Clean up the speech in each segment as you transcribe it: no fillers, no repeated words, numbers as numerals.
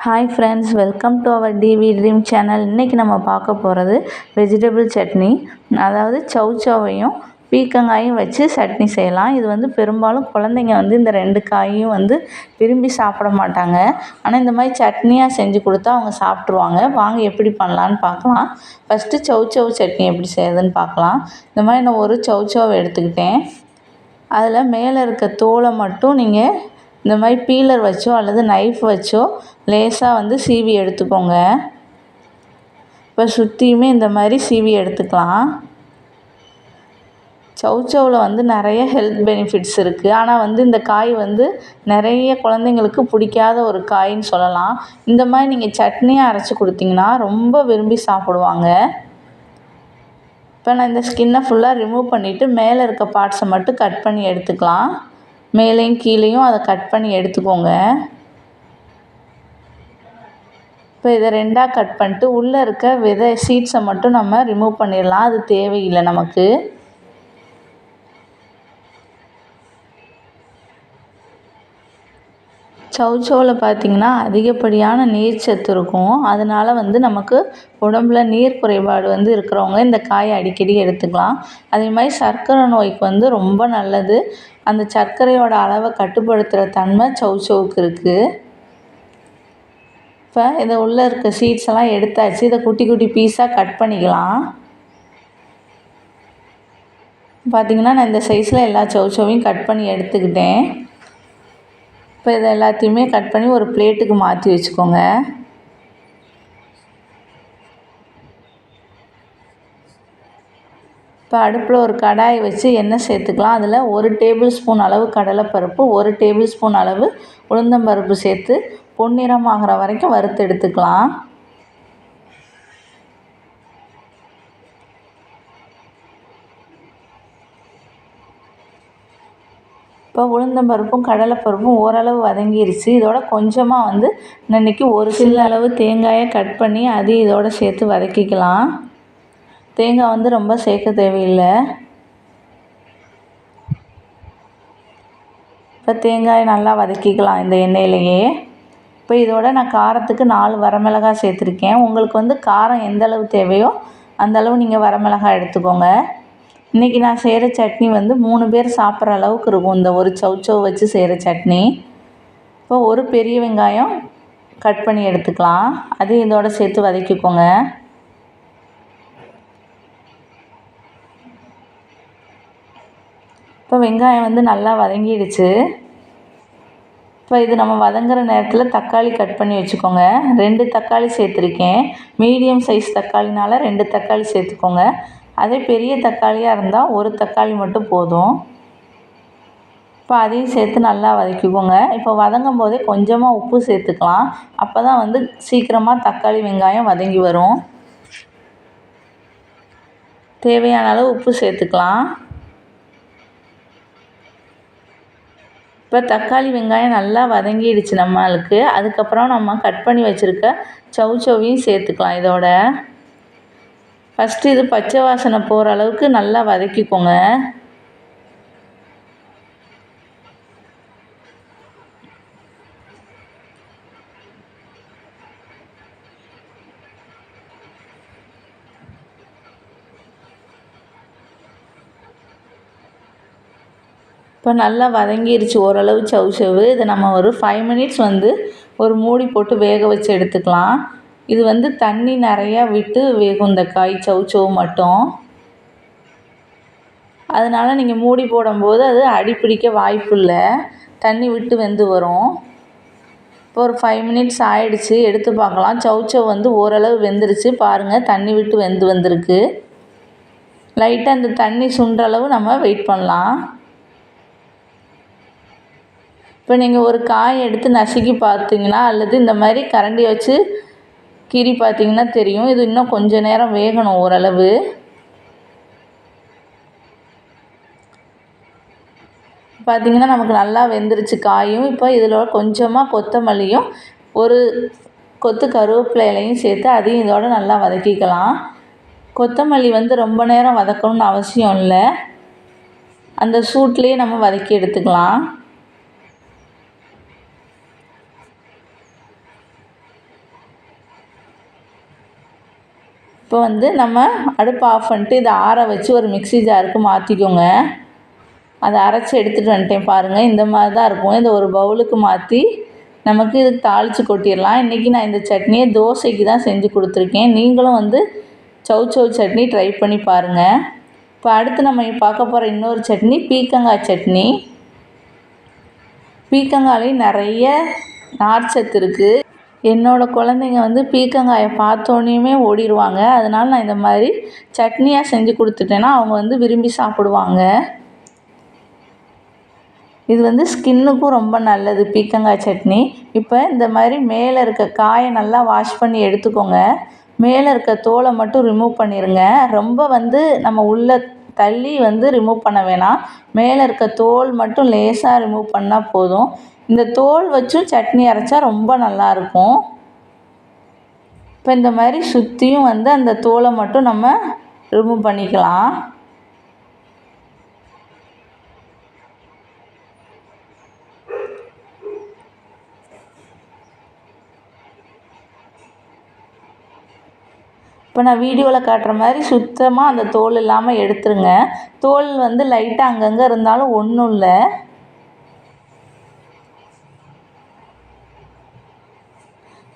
Hi friends, welcome to our TV dream channel. இன்றைக்கி நம்ம பார்க்க போகிறது வெஜிடபிள் சட்னி. அதாவது சௌச்சௌவையும் பீக்கங்காயும் வச்சு சட்னி செய்யலாம். இது வந்து பெரும்பாலும் குழந்தைங்க வந்து இந்த ரெண்டு காயும் வந்து விரும்பி சாப்பிட மாட்டாங்க. ஆனால் இந்த மாதிரி சட்னியாக செஞ்சு கொடுத்தா அவங்க சாப்பிட்ருவாங்க. வாங்க எப்படி பண்ணலான்னு பார்க்கலாம். ஃபஸ்ட்டு சௌச்சௌ சட்னி எப்படி செய்யறதுன்னு பார்க்கலாம். இந்த மாதிரி நான் ஒரு சௌச்சௌவை எடுத்துக்கிட்டேன். அதில் மேலே இருக்க தோலை மட்டும் நீங்கள் இந்த மாதிரி பீலர் வச்சோ அல்லது நைஃப் வச்சோ லேசாக வந்து சீவி எடுத்துக்கோங்க. இப்போ சுற்றியுமே இந்த மாதிரி சீவி எடுத்துக்கலாம். சௌச்சௌவில் வந்து நிறைய ஹெல்த் பெனிஃபிட்ஸ் இருக்குது. ஆனால் வந்து இந்த காய் வந்து நிறைய குழந்தைங்களுக்கு பிடிக்காத ஒரு காயின்னு சொல்லலாம். இந்த மாதிரி நீங்கள் சட்னியாக அரைச்சி கொடுத்தீங்கன்னா ரொம்ப விரும்பி சாப்பிடுவாங்க. இப்போ நான் இந்த ஸ்கின்னை ஃபுல்லாக ரிமூவ் பண்ணிவிட்டு மேலே இருக்க பார்ட்ஸை மட்டும் கட் பண்ணி எடுத்துக்கலாம். மேலேயும் கீழேயும் அதை கட் பண்ணி எடுத்துக்கோங்க. இப்போ இதை ரெண்டாக கட் பண்ணிட்டு உள்ளே இருக்க விதை சீட்ஸை மட்டும் நம்ம ரிமூவ் பண்ணிடலாம். அது தேவையில்லை நமக்கு. சௌச்சௌவில் பார்த்திங்கன்னா அதிகப்படியான நீர் சத்து இருக்கும். அதனால் வந்து நமக்கு உடம்புல நீர் குறைபாடு வந்து இருக்கிறவங்க இந்த காயை அடிக்கடி எடுத்துக்கலாம். அதே மாதிரி சர்க்கரை நோய்க்கு வந்து ரொம்ப நல்லது. அந்த சர்க்கரையோட அளவை கட்டுப்படுத்துகிற தன்மை சௌச்சௌவுக்கு இருக்குது. இப்போ இதை உள்ளே இருக்க சீட்ஸ் எல்லாம் எடுத்தாச்சு. இதை குட்டி குட்டி பீஸாக கட் பண்ணிக்கலாம். பார்த்திங்கன்னா நான் இந்த சைஸில் எல்லா சௌச்சௌவையும் கட் பண்ணி எடுத்துக்கிட்டேன். இப்போ இதை எல்லாத்தையுமே கட் பண்ணி ஒரு பிளேட்டுக்கு மாற்றி வச்சுக்கோங்க. இப்போ அடுப்பில் ஒரு கடாயை வச்சு எண்ணெய் சேர்த்துக்கலாம். அதில் 1 டேபிள் ஸ்பூன் அளவு கடலைப்பருப்பு, 1 டேபிள் ஸ்பூன் அளவு உளுந்தம்பருப்பு சேர்த்து பொன்னிறமாகிற வரைக்கும் வறுத்து எடுத்துக்கலாம். இப்போ உளுந்தம்பருப்பும் கடலைப்பருப்பும் ஓரளவு வதங்கிருச்சு. இதோட கொஞ்சமாக வந்து இன்றைக்கி ஒரு சில அளவு தேங்காயை கட் பண்ணி அதையும் இதோட சேர்த்து வதக்கிக்கலாம். தேங்காய் வந்து ரொம்ப சேர்க்க தேவையில்லை. இப்போ தேங்காயை நல்லா வதக்கிக்கலாம் இந்த எண்ணெயிலேயே. இப்போ இதோட நான் காரத்துக்கு 4 வரமிளகாய் சேர்த்துருக்கேன். உங்களுக்கு வந்து காரம் எந்த அளவு தேவையோ அந்தளவு நீங்கள் வரமிளகாய் எடுத்துக்கோங்க. இன்றைக்கி நான் செய்கிற சட்னி வந்து 3 பேர் சாப்பிட்ற அளவுக்கு இருக்கும். இந்த ஒரு சௌச்சௌ வச்சு செய்கிற சட்னி. இப்போ ஒரு பெரிய வெங்காயம் கட் பண்ணி எடுத்துக்கலாம். அதையும் இதோட சேர்த்து வதக்கிக்கோங்க. இப்போ வெங்காயம் வந்து நல்லா வதங்கிடுச்சு. இப்போ இது நம்ம வதங்குற நேரத்தில் தக்காளி கட் பண்ணி வச்சுக்கோங்க. 2 தக்காளி சேர்த்துருக்கேன். மீடியம் சைஸ் தக்காளினால் 2 தக்காளி சேர்த்துக்கோங்க. அதே பெரிய தக்காளியாக இருந்தால் 1 தக்காளி மட்டும் போதும். இப்போ அதையும் சேர்த்து நல்லா வதக்கிக்கோங்க. இப்போ வதங்கும் போதே கொஞ்சமாக உப்பு சேர்த்துக்கலாம். அப்போ தான் வந்து சீக்கிரமாக தக்காளி வெங்காயம் வதங்கி வரும். தேவையான அளவு உப்பு சேர்த்துக்கலாம். இப்போ தக்காளி வெங்காயம் நல்லா வதங்கிடுச்சு நம்மளுக்கு. அதுக்கப்புறம் நம்ம கட் பண்ணி வச்சுருக்க சௌச்சௌவையும் சேர்த்துக்கலாம் இதோட. ஃபஸ்ட்டு இது பச்சை வாசனை போகிற அளவுக்கு நல்லா வதக்கிக்கோங்க. இப்போ நல்லா வதங்கிருச்சு ஓரளவு சௌச்சௌவு. இதை நம்ம ஒரு 5 மினிட்ஸ் வந்து ஒரு மூடி போட்டு வேக வச்சு எடுத்துக்கலாம். இது வந்து தண்ணி நிறையா விட்டு வேகும் இந்த காய் சௌச்சௌவு மட்டும். அதனால் நீங்கள் மூடி போடும்போது அது அடிப்பிடிக்க வாய்ப்பு இல்லை. தண்ணி விட்டு வெந்து வரும். இப்போ ஒரு 5 மினிட்ஸ் ஆயிடுச்சு. எடுத்து பார்க்கலாம். சௌச்சௌ வந்து ஓரளவு வெந்துருச்சு. பாருங்கள், தண்ணி விட்டு வெந்து வந்திருக்கு. லைட்டாக அந்த தண்ணி சுண்டுற அளவு நம்ம வெயிட் பண்ணலாம். இப்போ நீங்கள் ஒரு காய் எடுத்து நசுக்கி பார்த்தீங்கன்னா அல்லது இந்த மாதிரி கரண்டியை வச்சு கீறி பார்த்தீங்கன்னா தெரியும். இது இன்னும் கொஞ்சம் நேரம் வேகணும் ஓரளவு. பார்த்திங்கன்னா நமக்கு நல்லா வெந்துருச்சு காயும். இப்போ இதில் கொஞ்சமாக கொத்தமல்லியும் ஒரு கொத்து கருவேப்பிலையும் சேர்த்து அதையும் இதோட நல்லா வதக்கிக்கலாம். கொத்தமல்லி வந்து ரொம்ப நேரம் வதக்கணும்னு அவசியம் இல்லை. அந்த சூட்லேயே நம்ம வதக்கி எடுத்துக்கலாம். இப்போ வந்து நம்ம அடுப்பை ஆஃப் பண்ணிட்டு இதை ஆற வச்சு ஒரு மிக்ஸி ஜாருக்கு மாற்றிக்கோங்க. அதை அரைச்சி எடுத்துகிட்டு வந்துட்டேன் பாருங்கள். இந்த மாதிரி தான் இருக்கும். இதை ஒரு பவுலுக்கு மாற்றி நமக்கு இதுக்கு தாளித்து கொட்டிடலாம். இன்றைக்கி நான் இந்த சட்னியை தோசைக்கு தான் செஞ்சு கொடுத்துருக்கேன். நீங்களும் வந்து சௌசௌ சட்னி ட்ரை பண்ணி பாருங்கள். இப்போ அடுத்து நம்ம பார்க்க போகிற இன்னொரு சட்னி பீர்க்கங்காய் சட்னி. பீர்க்கங்காயிலையும் நிறைய நார்ச்சத்து இருக்குது. என்னோடய குழந்தைங்க வந்து பீர்க்கங்காயை பார்த்தோன்னே ஓடிடுவாங்க. அதனால் நான் இந்த மாதிரி சட்னியாக செஞ்சு கொடுத்துட்டேன்னா அவங்க வந்து விரும்பி சாப்பிடுவாங்க. இது வந்து ஸ்கின்னுக்கும் ரொம்ப நல்லது பீர்க்கங்காய் சட்னி. இப்போ இந்த மாதிரி மேலே இருக்க காயை நல்லா வாஷ் பண்ணி எடுத்துக்கோங்க. மேலே இருக்க தோலை மட்டும் ரிமூவ் பண்ணிடுங்க. ரொம்ப வந்து நம்ம உள்ளே தள்ளி வந்து ரிமூவ் பண்ண வேணாம். மேலே இருக்க தோல் மட்டும் லேசாக ரிமூவ் பண்ணால் போதும். இந்த தோல் வச்சும் சட்னி அரைச்சா ரொம்ப நல்லாயிருக்கும். இப்போ இந்த மாதிரி சுற்றியும் வந்து அந்த தோலை மட்டும் நம்ம ரிமூவ் பண்ணிக்கலாம். இப்போ நான் வீடியோவில் காட்டுற மாதிரி சுத்தமாக அந்த தோல் இல்லாமல் எடுத்துருங்க. தோல் வந்து லைட்டாக அங்கங்கே இருந்தாலும் ஒன்றும் இல்லை.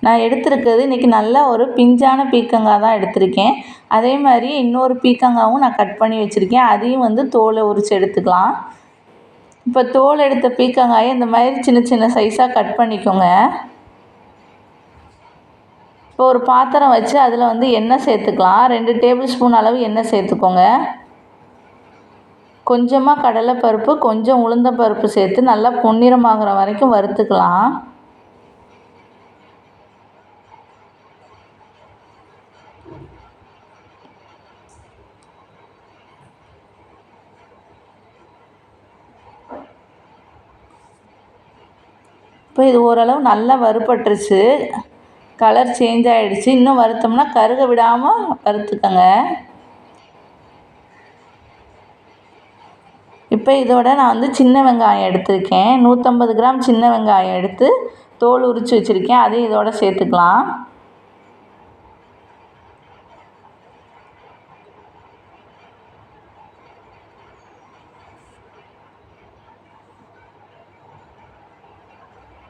நான் எடுத்துருக்கிறது இன்றைக்கி நல்லா ஒரு பிஞ்சான பீர்க்கங்காய் தான் எடுத்திருக்கேன். அதே மாதிரி இன்னொரு பீர்க்கங்காவும் நான் கட் பண்ணி வச்சுருக்கேன். அதையும் வந்து தோலை உரித்து எடுத்துக்கலாம். இப்போ தோல் எடுத்த பீர்க்கங்காயை இந்த மாதிரி சின்ன சின்ன சைஸாக கட் பண்ணிக்கோங்க. இப்போ ஒரு பாத்திரம் வச்சு அதில் வந்து எண்ணெய் சேர்த்துக்கலாம். 2 டேபிள் ஸ்பூன் அளவு எண்ணெய் சேர்த்துக்கோங்க. கொஞ்சமாக கடலைப்பருப்பு, கொஞ்சம் உளுந்தம்பருப்பு சேர்த்து நல்லா பொன்னிறமாகிற வரைக்கும் வறுத்துக்கலாம். இப்போ இது ஓரளவு நல்லா வறுபட்டுருச்சு. கலர் சேஞ்ச் ஆகிடுச்சு. இன்னும் வறுத்தோம்னா கருக விடாமல் வறுத்துக்கங்க. இப்போ இதோட நான் வந்து சின்ன வெங்காயம் எடுத்திருக்கேன். 150 கிராம் சின்ன வெங்காயம் எடுத்து தோல் உரித்து வச்சுருக்கேன். அதையும் இதோட சேர்த்துக்கலாம்.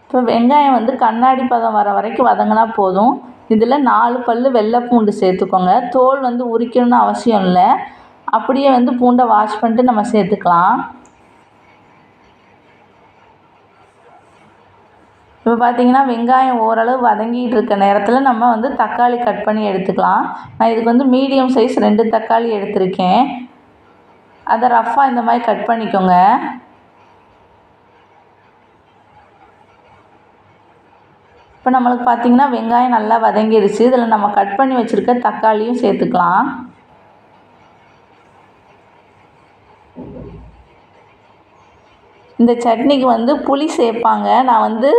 இப்போ வெங்காயம் வந்து கண்ணாடி பதம் வர வரைக்கும் வதங்கினா போதும். இதில் 4 பல் வெள்ளை பூண்டு சேர்த்துக்கோங்க. தோல் வந்து உரிக்கணும்னு அவசியம் இல்லை. அப்படியே வந்து பூண்டை வாஷ் பண்ணிட்டு நம்ம சேர்த்துக்கலாம். இப்போ பார்த்திங்கன்னா வெங்காயம் ஓரளவு வதங்கிட்டு இருக்க நேரத்தில் நம்ம வந்து தக்காளி கட் பண்ணி எடுத்துக்கலாம். நான் இதுக்கு வந்து மீடியம் சைஸ் 2 தக்காளி எடுத்திருக்கேன். அதை ரஃப்பாக இந்த மாதிரி கட் பண்ணிக்கோங்க. இப்போ நம்மளுக்கு பார்த்திங்கன்னா வெங்காயம் நல்லா வதங்கிடுச்சு. இதில் நம்ம கட் பண்ணி வச்சுருக்க தக்காளியும் சேர்த்துக்கலாம். இந்த சட்னிக்கு வந்து புளி சேர்ப்பாங்க. நான் வந்து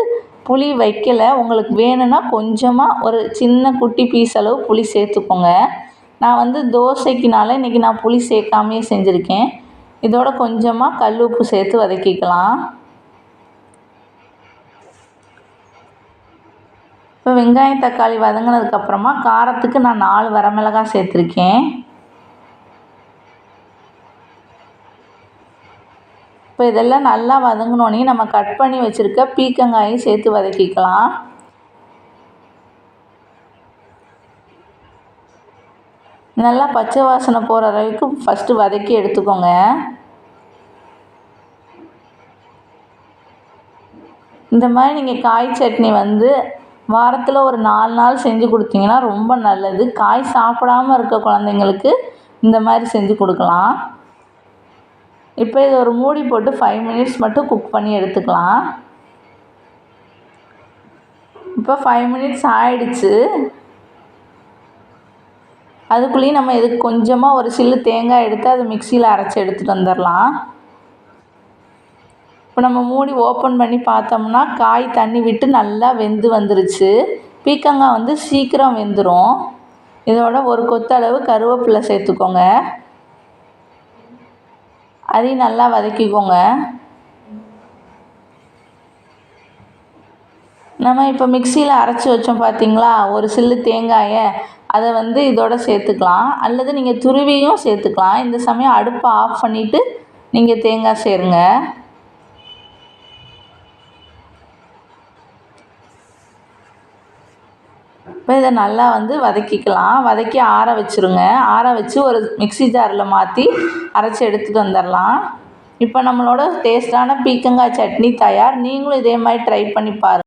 புளி வைக்கலை. உங்களுக்கு வேணும்னா கொஞ்சமாக ஒரு சின்ன குட்டி பீஸ் அளவு புளி சேர்த்துக்கோங்க. நான் வந்து தோசைக்குனால இன்றைக்கி நான் புளி சேர்க்காமையே செஞ்சுருக்கேன். இதோட கொஞ்சமாக கல் உப்பு சேர்த்து வதக்கிக்கலாம். இப்போ வெங்காயம் தக்காளி வதங்கினதுக்கப்புறமா காரத்துக்கு நான் 4 வரமிளகாய் சேர்த்துருக்கேன். இப்போ இதெல்லாம் நல்லா வதங்கினோன்னே நம்ம கட் பண்ணி வச்சுருக்க பீர்க்கங்காயும் சேர்த்து வதக்கிக்கலாம். நல்லா பச்சை வாசனை போகிற அளவுக்கு ஃபஸ்ட்டு வதக்கி எடுத்துக்கோங்க. இந்த மாதிரி நீங்கள் காய் சட்னி வந்து வாரத்தில் ஒரு 4 நாள் செஞ்சு கொடுத்தீங்கன்னா ரொம்ப நல்லது. காய் சாப்பிடாமல் இருக்க குழந்தைங்களுக்கு இந்த மாதிரி செஞ்சு கொடுக்கலாம். இப்போ இது ஒரு மூடி போட்டு 5 மினிட்ஸ் மட்டும் குக் பண்ணி எடுத்துக்கலாம். இப்போ 5 மினிட்ஸ் ஆயிடுச்சு. அதுக்குள்ளேயும் நம்ம இதுக்கு கொஞ்சமாக ஒரு சில்லு தேங்காய் எடுத்து அதை மிக்சியில் அரைச்சி எடுத்துகிட்டு வந்துடலாம். இப்போ நம்ம மூடி ஓப்பன் பண்ணி பார்த்தோம்னா காய் தண்ணி விட்டு நல்லா வெந்து வந்துருச்சு. பீர்க்கங்காய் வந்து சீக்கிரம் வெந்துடும். இதோட ஒரு கொத்தளவு கருவேப்பிலை சேர்த்துக்கோங்க. அதையும் நல்லா வதக்கிக்கோங்க. நம்ம இப்போ மிக்சியில் அரைச்சி வச்சோம் பார்த்திங்களா, ஒரு சில்லு தேங்காயை அதை வந்து இதோட சேர்த்துக்கலாம். அல்லது நீங்கள் துருவியும் சேர்த்துக்கலாம். இந்த சமயம் அடுப்பை ஆஃப் பண்ணிவிட்டு நீங்கள் தேங்காய் சேருங்க. இப்போ இதை நல்லா வந்து வதக்கிக்கலாம். வதக்கி ஆற வச்சுருங்க. ஆற வச்சு ஒரு மிக்ஸி ஜாரில் மாற்றி அரைச்சி எடுத்துகிட்டு வந்துடலாம். இப்போ நம்மளோட டேஸ்ட்டான பீர்க்கங்காய் சட்னி தயார். நீங்களும் இதே மாதிரி ட்ரை பண்ணி பாருங்கள்.